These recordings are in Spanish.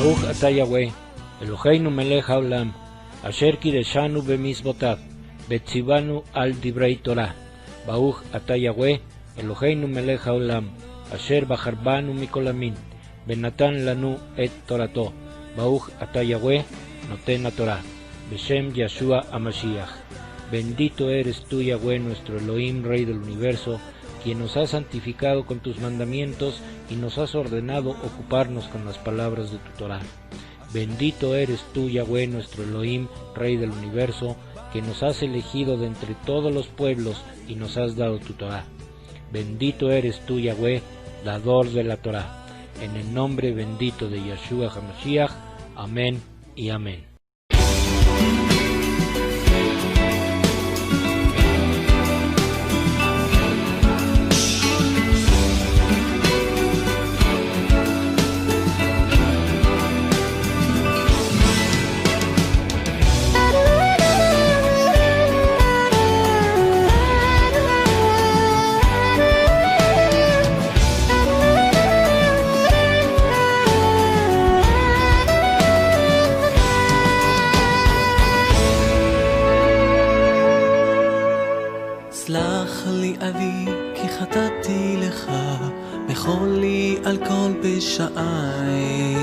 Baruch Ata Yahweh, Eloheinu melech haolam, asher kideshanu b'mizvotav, v'tzivanu al divrei Torah. Baruch Ata Yahweh, Eloheinu melech haolam, asher bachar banu mikol amin, v'natan lanu et torato. Baruch Ata Yahweh, noten haTorah, Beshem Yeshua HaMashiach. Bendito eres tú, Yahweh, nuestro Elohim, Rey del Universo, quien nos has santificado con tus mandamientos y nos has ordenado ocuparnos con las palabras de tu Torah. Bendito eres tú, Yahweh, nuestro Elohim, Rey del Universo, que nos has elegido de entre todos los pueblos y nos has dado tu Torah. Bendito eres tú, Yahweh, dador de la Torah. En el nombre bendito de Yeshua HaMashiach. Amén y amén. סלח לי אבי כי חטאתי לך, מחול לי על כל פשעי.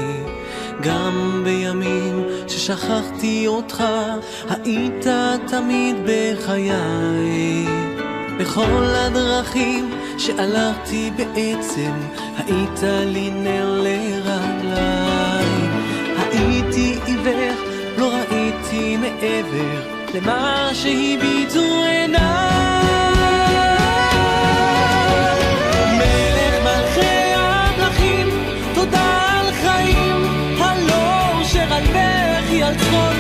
גם בימים ששכחתי אותך, היית תמיד בחיי. בכל הדרכים שהלכתי בעצם, היית לי נר לרגלי. הייתי עיוור, לא ראיתי מעבר למה שהביטו עיניי. על צחוק,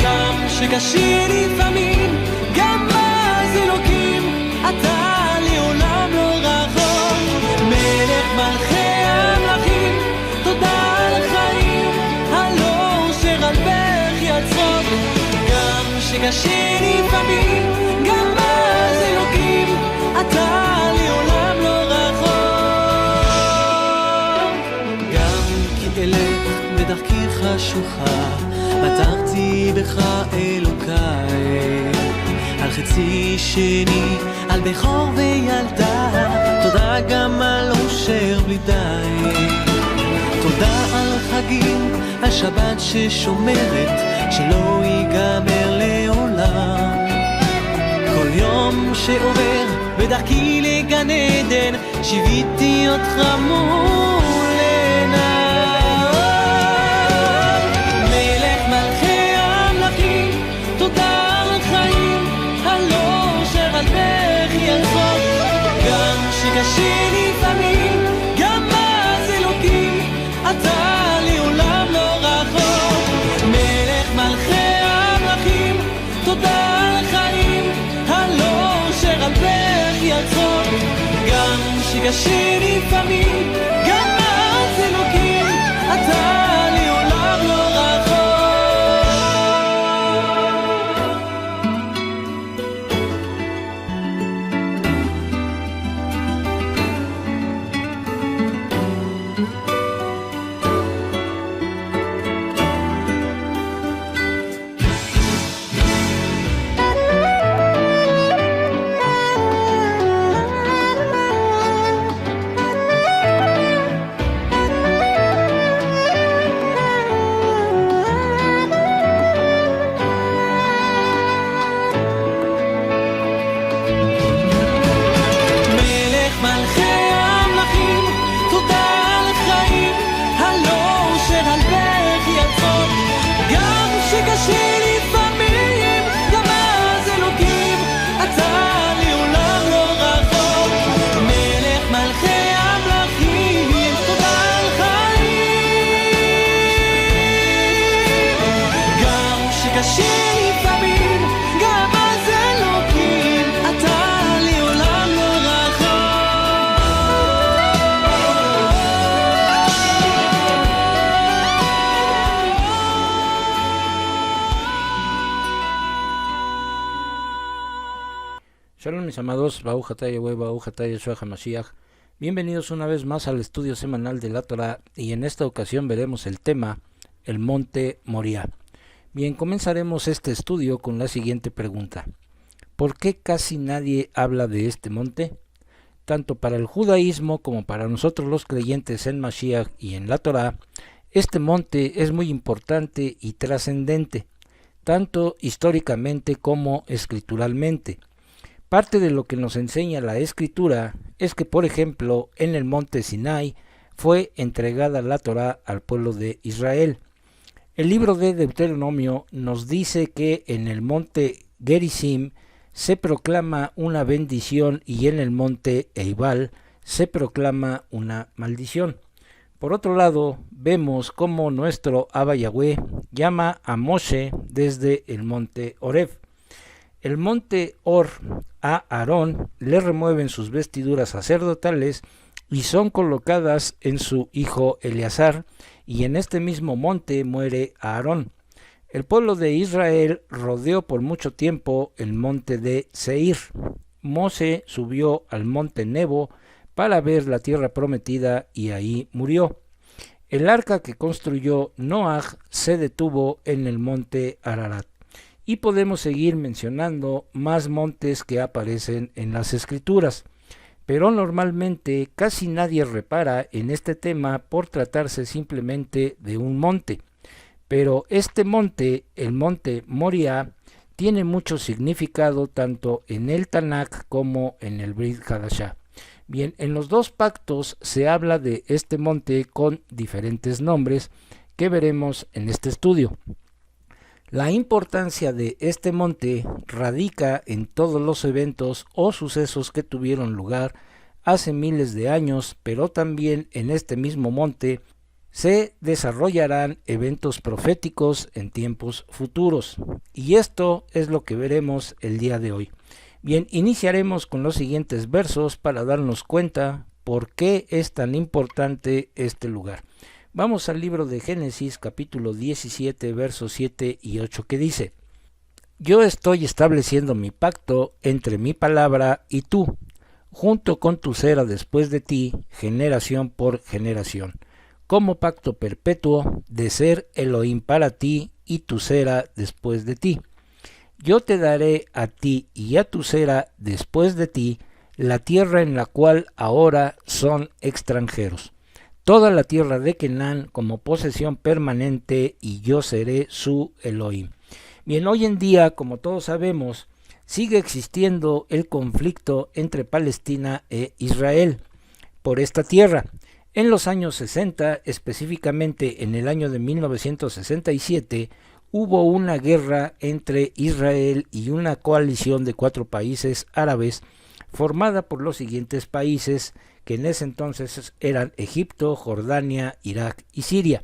גם שקשה לפעמים, גם אז אלוקים, אתה לי עולם לא רחוק. מלך מלכי המלכים, תודה על חיים, הלא שעל בכי על צחוק, גם שקשה לפעמים, גם אז אלוקים, אתה לי עולם לא רחוק. גם כי אלך בדרכי חשוכה, בטחתי בך אלוקיי, על חצי שני, על בכור וילדה, תודה גם על אושר בלי די. תודה על חגים, על שבת ששומרת, שלא ייגמר לעולם. כל יום שעובר בדרכי לגן עדן, שיוויתי אותך מול עיניי. קשה לפעמים, גם אז אלוקים, אתה לי עולם לא רחוק. מלך מלכי המלכים, תודה על חיים, הלא שעל בכי על צחוק, גם שקשה לפעמים, גם אז אלוקים, אתה לי עולם לא רחוק. Shalom mis amados, Baruch Ata Yahweh, Baruch Ata Yeshua HaMashiach. Bienvenidos una vez más al estudio semanal de la Torah, y en esta ocasión veremos el tema el monte Moriah. Bien, comenzaremos este estudio con la siguiente pregunta. ¿Por qué casi nadie habla de este monte? Tanto para el judaísmo como para nosotros los creyentes en Mashiach y en la Torá, este monte es muy importante y trascendente, tanto históricamente como escrituralmente. Parte de lo que nos enseña la escritura es que, por ejemplo, en el monte Sinai fue entregada la Torá al pueblo de Israel. El libro de Deuteronomio nos dice que en el monte Gerizim se proclama una bendición y en el monte Eibal se proclama una maldición. Por otro lado, vemos cómo nuestro Abba Yahweh llama a Moshe desde el monte Horeb. El monte Or a Aarón le remueven sus vestiduras sacerdotales y son colocadas en su hijo Eleazar, y en este mismo monte muere Aarón. El pueblo de Israel rodeó por mucho tiempo el monte de Seir. Moshe subió al monte Nebo para ver la tierra prometida y ahí murió. El arca que construyó Noaj se detuvo en el monte Ararat. Y podemos seguir mencionando más montes que aparecen en las escrituras. Pero normalmente casi nadie repara en este tema por tratarse simplemente de un monte. Pero este monte, el monte Moriah, tiene mucho significado tanto en el Tanakh como en el Brit Hadashah. Bien, en los dos pactos se habla de este monte con diferentes nombres que veremos en este estudio. La importancia de este monte radica en todos los eventos o sucesos que tuvieron lugar hace miles de años, pero también en este mismo monte se desarrollarán eventos proféticos en tiempos futuros. Y esto es lo que veremos el día de hoy. Bien, iniciaremos con los siguientes versos para darnos cuenta por qué es tan importante este lugar. Vamos al libro de Génesis, capítulo 17, versos 7 y 8, que dice: Yo estoy estableciendo mi pacto entre mi palabra y tú, junto con tu cera después de ti, generación por generación, como pacto perpetuo de ser Elohim para ti y tu cera después de ti. Yo te daré a ti y a tu cera después de ti la tierra en la cual ahora son extranjeros, toda la tierra de Canaán como posesión permanente, y yo seré su Elohim. Bien, hoy en día, como todos sabemos, sigue existiendo el conflicto entre Palestina e Israel por esta tierra. En los años 60, específicamente en el año de 1967, hubo una guerra entre Israel y una coalición de 4 países árabes formada por los siguientes países, que en ese entonces eran Egipto, Jordania, Irak y Siria.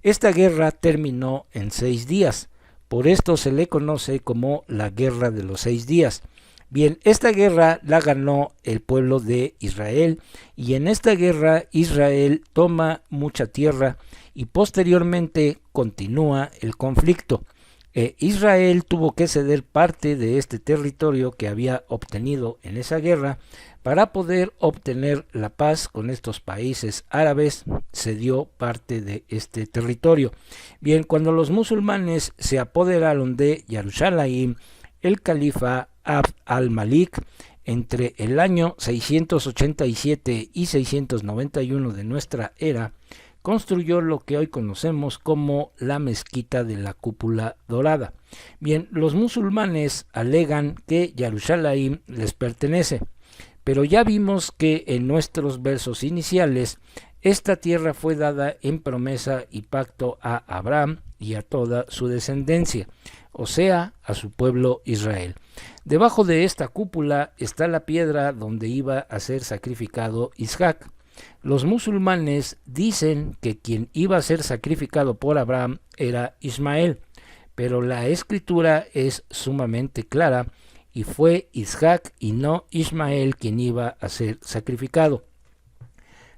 Esta guerra terminó en 6 días, por esto se le conoce como la Guerra de los 6 días. Bien, esta guerra la ganó el pueblo de Israel, y en esta guerra Israel toma mucha tierra y posteriormente continúa el conflicto. Israel tuvo que ceder parte de este territorio que había obtenido en esa guerra para poder obtener la paz con estos países árabes. Cedió parte de este territorio. Bien, cuando los musulmanes se apoderaron de Jerusalén, el califa Abd al-Malik, entre el año 687 y 691 de nuestra era, construyó lo que hoy conocemos como la mezquita de la cúpula dorada. Bien, los musulmanes alegan que Jerusalén les pertenece, pero ya vimos que en nuestros versos iniciales esta tierra fue dada en promesa y pacto a Abraham y a toda su descendencia, o sea, a su pueblo Israel. Debajo de esta cúpula está la piedra donde iba a ser sacrificado Isaac. Los musulmanes dicen que quien iba a ser sacrificado por Abraham era Ismael, pero la escritura es sumamente clara y fue Isaac y no Ismael quien iba a ser sacrificado.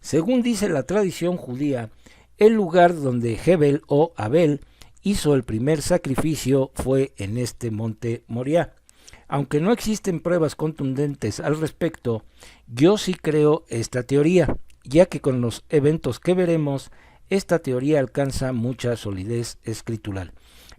Según dice la tradición judía, el lugar donde Hebel o Abel hizo el primer sacrificio fue en este monte Moriah. Aunque no existen pruebas contundentes al respecto, yo sí creo esta teoría, ya que con los eventos que veremos, esta teoría alcanza mucha solidez escritural.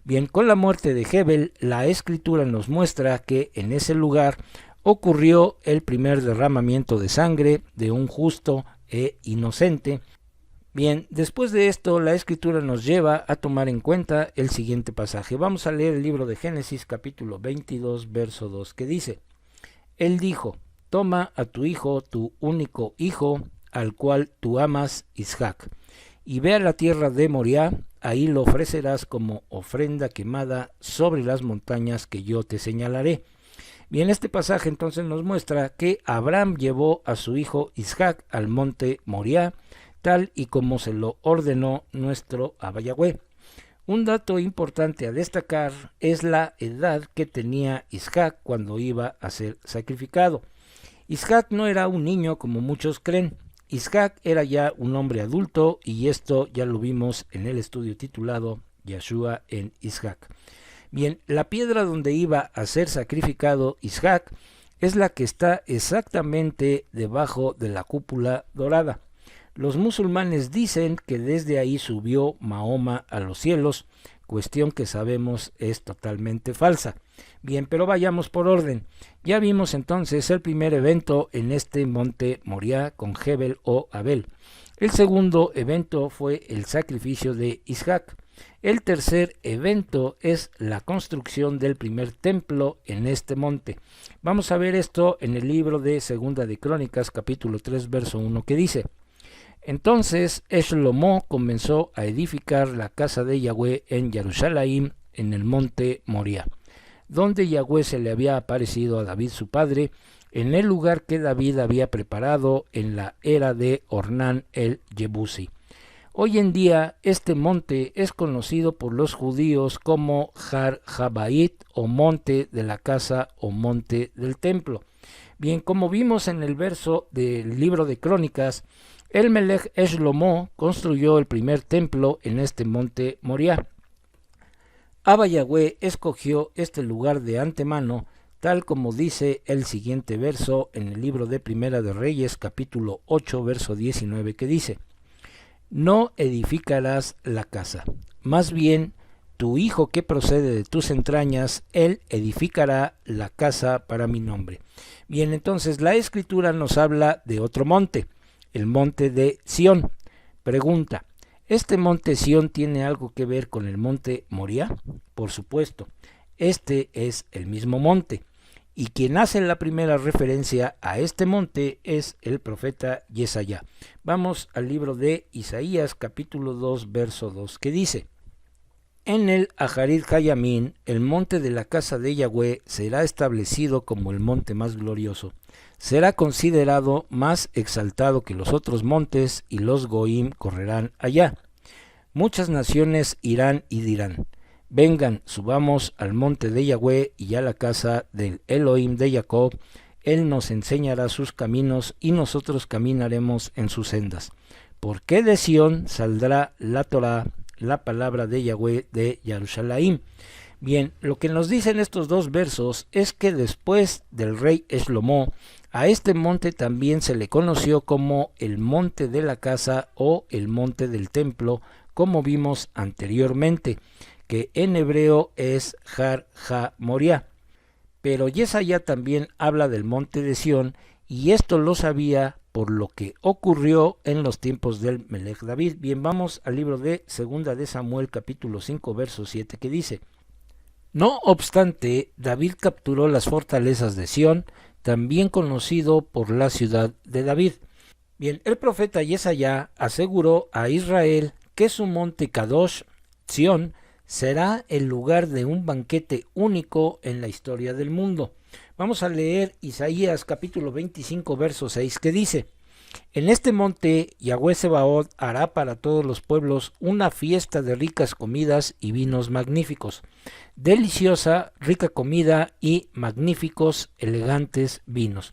Bien, con la muerte de Hebel, la escritura nos muestra que en ese lugar ocurrió el primer derramamiento de sangre de un justo e inocente. Bien, después de esto, la escritura nos lleva a tomar en cuenta el siguiente pasaje. Vamos a leer el libro de Génesis, capítulo 22, verso 2, que dice: Él dijo: Toma a tu hijo, tu único hijo, al cual tú amas, Isaac, y ve a la tierra de Moriah, ahí lo ofrecerás como ofrenda quemada sobre las montañas que yo te señalaré. Bien, este pasaje entonces nos muestra que Abraham llevó a su hijo Isaac al monte Moriah, tal y como se lo ordenó nuestro Abba Yahweh. Un dato importante a destacar es la edad que tenía Isaac cuando iba a ser sacrificado. Isaac no era un niño como muchos creen. Isaac era ya un hombre adulto, y esto ya lo vimos en el estudio titulado Yeshua en Isaac. Bien, la piedra donde iba a ser sacrificado Isaac es la que está exactamente debajo de la cúpula dorada. Los musulmanes dicen que desde ahí subió Mahoma a los cielos, cuestión que sabemos es totalmente falsa. Bien, pero vayamos por orden. Ya vimos entonces el primer evento en este monte Moriah con Hebel o Abel. El segundo evento fue el sacrificio de Isaac. El tercer evento es la construcción del primer templo en este monte. Vamos a ver esto en el libro de Segunda de Crónicas, capítulo 3, verso 1, que dice: Entonces Shlomo comenzó a edificar la casa de Yahweh en Jerusalén, en el monte Moriah, donde Yahweh se le había aparecido a David su padre, en el lugar que David había preparado en la era de Ornán el Jebusi. Hoy en día este monte es conocido por los judíos como Har Habait, o monte de la casa o monte del templo. Bien, como vimos en el verso del libro de Crónicas, el Melech Shlomo construyó el primer templo en este monte Moriah. Abba Yahweh escogió este lugar de antemano, tal como dice el siguiente verso en el libro de Primera de Reyes, capítulo 8, verso 19, que dice: No edificarás la casa, más bien tu hijo que procede de tus entrañas, él edificará la casa para mi nombre. Bien, entonces la escritura nos habla de otro monte, el monte de Sión. Pregunta: ¿este monte Sión tiene algo que ver con el monte Moriah? Por supuesto, este es el mismo monte, y quien hace la primera referencia a este monte es el profeta Yesaya. Vamos al libro de Isaías, capítulo 2, verso 2, que dice: En el Aharit Hayamín, el monte de la casa de Yahweh será establecido como el monte más glorioso. Será considerado más exaltado que los otros montes, y los Goim correrán allá. Muchas naciones irán y dirán: Vengan, subamos al monte de Yahweh y a la casa del Elohim de Jacob. Él nos enseñará sus caminos y nosotros caminaremos en sus sendas. Porque de Sión saldrá la Torá, la palabra de Yahweh de Jerusalén. Bien, lo que nos dicen estos dos versos es que después del rey Shlomo, a este monte también se le conoció como el monte de la casa o el monte del templo, como vimos anteriormente, que en hebreo es Har Ha-Moriah. Pero Yesaya también habla del monte de Sión, y esto lo sabía por lo que ocurrió en los tiempos del Melech David. Bien, vamos al libro de Segunda de Samuel, capítulo 5, verso 7, que dice: No obstante, David capturó las fortalezas de Sión, también conocido por la ciudad de David. Bien, el profeta Yesaya aseguró a Israel que su monte Kadosh, Sión, será el lugar de un banquete único en la historia del mundo. Vamos a leer Isaías capítulo 25, verso 6, que dice: En este monte Yahweh Sebaot hará para todos los pueblos una fiesta de ricas comidas y vinos magníficos, deliciosa, rica comida y magníficos, elegantes vinos.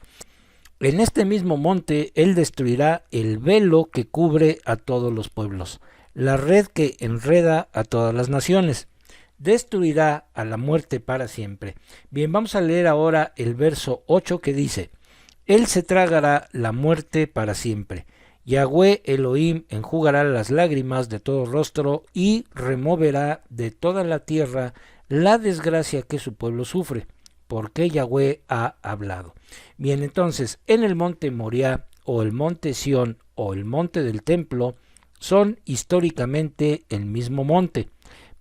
En este mismo monte él destruirá el velo que cubre a todos los pueblos, la red que enreda a todas las naciones. Destruirá a la muerte para siempre. Bien, vamos a leer ahora el verso 8 que dice: Él se tragará la muerte para siempre, Yahweh Elohim enjugará las lágrimas de todo rostro y removerá de toda la tierra la desgracia que su pueblo sufre, porque Yahweh ha hablado. Bien, entonces, en el monte Moriah, o el monte Sión, o el monte del templo, son históricamente el mismo monte,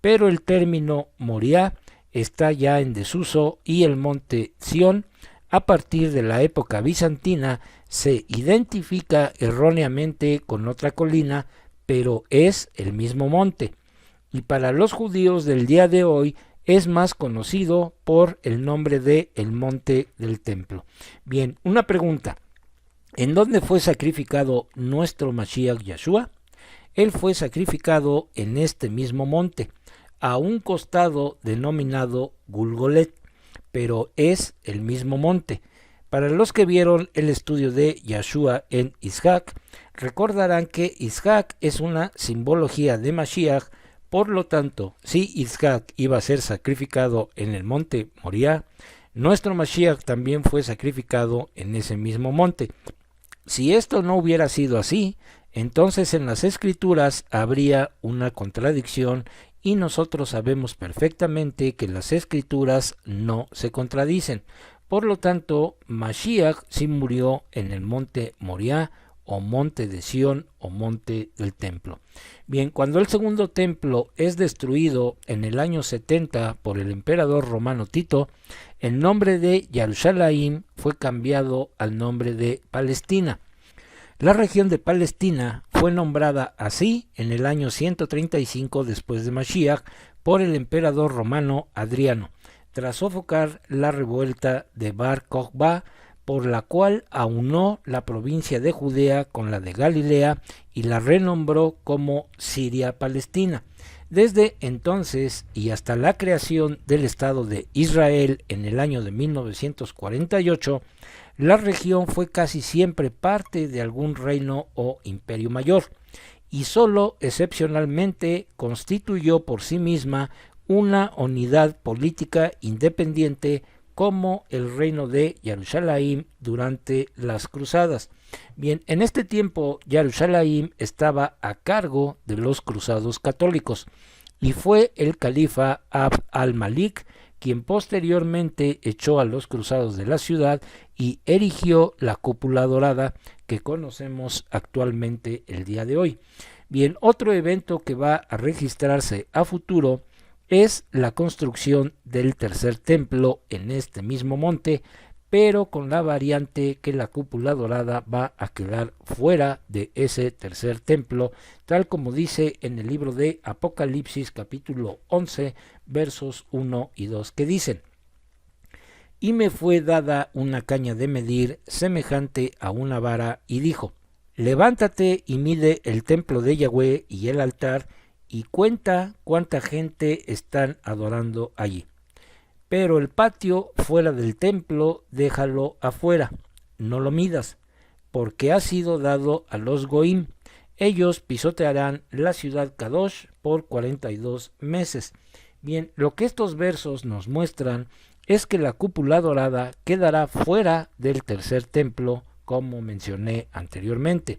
pero el término Moriah está ya en desuso y el monte Sión, a partir de la época bizantina, se identifica erróneamente con otra colina, pero es el mismo monte. Y para los judíos del día de hoy es más conocido por el nombre de el monte del templo. Bien, una pregunta. ¿En dónde fue sacrificado nuestro Mashiach Yeshua? Él fue sacrificado en este mismo monte, a un costado denominado Gulgolet, pero es el mismo monte. Para los que vieron el estudio de Yeshua en Isaac, recordarán que Isaac es una simbología de Mashiach. Por lo tanto, si Isaac iba a ser sacrificado en el monte Moriah, nuestro Mashiach también fue sacrificado en ese mismo monte. Si esto no hubiera sido así, entonces en las Escrituras habría una contradicción y nosotros sabemos perfectamente que las Escrituras no se contradicen. Por lo tanto, Mashiach sí murió en el monte Moriah, o monte de Sión, o monte del templo. Bien, cuando el segundo templo es destruido en el año 70 por el emperador romano Tito, el nombre de Jerusalén fue cambiado al nombre de Palestina. La región de Palestina fue nombrada así en el año 135 después de Mashiach por el emperador romano Adriano, tras sofocar la revuelta de Bar Kokhba, por la cual aunó la provincia de Judea con la de Galilea y la renombró como Siria-Palestina. Desde entonces y hasta la creación del Estado de Israel en el año de 1948, la región fue casi siempre parte de algún reino o imperio mayor, y solo excepcionalmente constituyó por sí misma una unidad política independiente como el reino de Jerusalén durante las cruzadas. Bien, en este tiempo Jerusalén estaba a cargo de los cruzados católicos y fue el califa Abd al-Malik quien posteriormente echó a los cruzados de la ciudad y erigió la cúpula dorada que conocemos actualmente el día de hoy. Bien, otro evento que va a registrarse a futuro es la construcción del tercer templo en este mismo monte, pero con la variante que la cúpula dorada va a quedar fuera de ese tercer templo, tal como dice en el libro de Apocalipsis capítulo 11, versos 1 y 2, que dicen: Y me fue dada una caña de medir semejante a una vara, y dijo: Levántate y mide el templo de Yahweh y el altar, y cuenta cuánta gente están adorando allí. Pero el patio fuera del templo déjalo afuera, no lo midas, porque ha sido dado a los goim. Ellos pisotearán la ciudad Kadosh por 42 meses. Bien, lo que estos versos nos muestran es que la cúpula dorada quedará fuera del tercer templo, como mencioné anteriormente,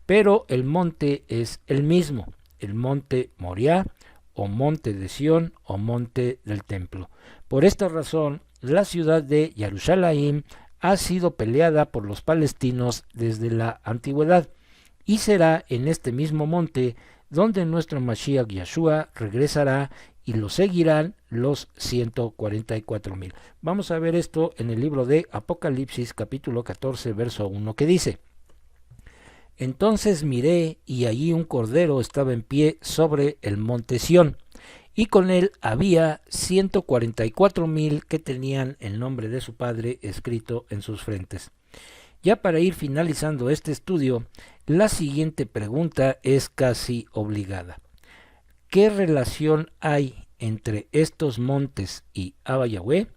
pero el monte es el mismo, el monte Moriah, o monte de Sión, o monte del templo. Por esta razón, la ciudad de Jerusalén ha sido peleada por los palestinos desde la antigüedad, y será en este mismo monte donde nuestro Mashiach Yeshua regresará y lo seguirán los 144,000. Vamos a ver esto en el libro de Apocalipsis capítulo 14 verso 1, que dice: Entonces miré, y allí un cordero estaba en pie sobre el monte Sión, y con él había 144,000 que tenían el nombre de su padre escrito en sus frentes. Ya para ir finalizando este estudio, la siguiente pregunta es casi obligada. ¿Qué relación hay entre estos montes y Abba Yahweh?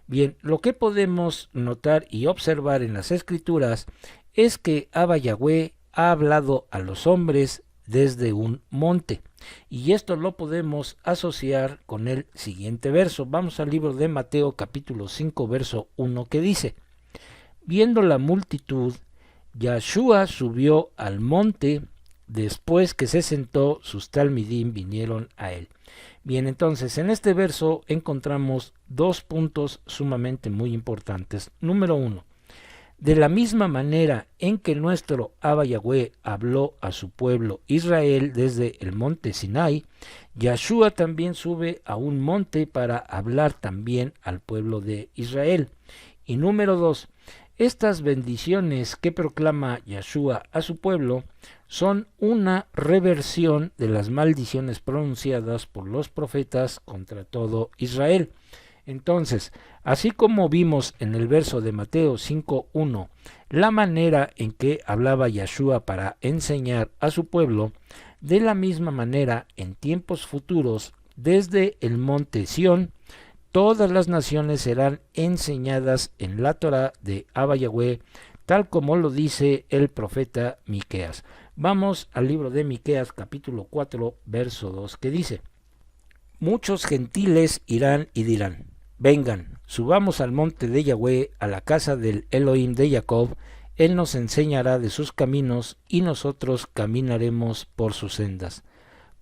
Bien, lo que podemos notar y observar en las Escrituras es que Abba Yahweh ha hablado a los hombres desde un monte, y esto lo podemos asociar con el siguiente verso. Vamos al libro de Mateo capítulo 5 verso 1, que dice: Viendo la multitud, Yahshua subió al monte. Después que se sentó, sus talmidim vinieron a él. Bien, entonces en este verso encontramos dos puntos sumamente muy importantes. Número 1. De la misma manera en que nuestro Abba Yahweh habló a su pueblo Israel desde el monte Sinai, Yahshua también sube a un monte para hablar también al pueblo de Israel. Y número 2. Estas bendiciones que proclama Yahshua a su pueblo son una reversión de las maldiciones pronunciadas por los profetas contra todo Israel. Entonces, así como vimos en el verso de Mateo 5:1, la manera en que hablaba Yahshua para enseñar a su pueblo, de la misma manera en tiempos futuros, desde el monte Sión, todas las naciones serán enseñadas en la Torá de Abba Yahweh, tal como lo dice el profeta Miqueas. Vamos al libro de Miqueas, capítulo 4, verso 2, que dice: Muchos gentiles irán y dirán: vengan, subamos al monte de Yahweh, a la casa del Elohim de Jacob. Él nos enseñará de sus caminos, y nosotros caminaremos por sus sendas.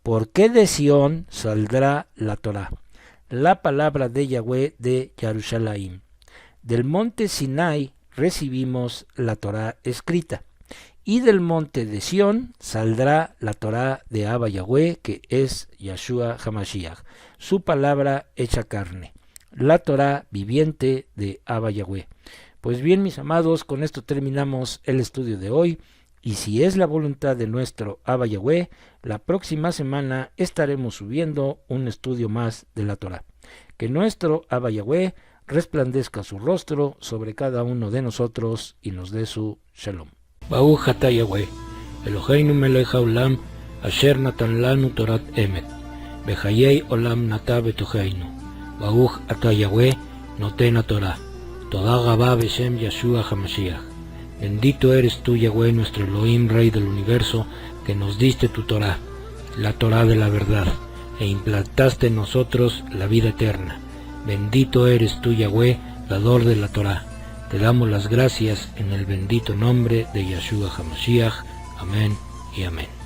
Porque de Sión saldrá la Torá, la palabra de Yahweh de Jerusalén. Del monte Sinai recibimos la Torá escrita, y del monte de Sión saldrá la Torá de Abba Yahweh, que es Yahshua HaMashiach, su palabra hecha carne, la Torá viviente de Abba Yahweh. Pues bien, mis amados, con esto terminamos el estudio de hoy, y si es la voluntad de nuestro Abba Yahweh, la próxima semana estaremos subiendo un estudio más de la Torá. Que nuestro Abba Yahweh resplandezca su rostro sobre cada uno de nosotros y nos dé su shalom. Baruch atah Yahweh, Eloheinu melech haolam, asher natan lanu torat emet, bechayei olam nata betocheinu. Baruch atah Yahweh, noten haTorah. Toda Rabá beshem Yahshua HaMashiach. Bendito eres tú, Yahweh, nuestro Elohim, Rey del universo, que nos diste tu Torá, la Torá de la verdad, e implantaste en nosotros la vida eterna. Bendito eres tú, Yahweh, dador de la Torá. Te damos las gracias en el bendito nombre de Yahshua HaMashiach. Amén y amén.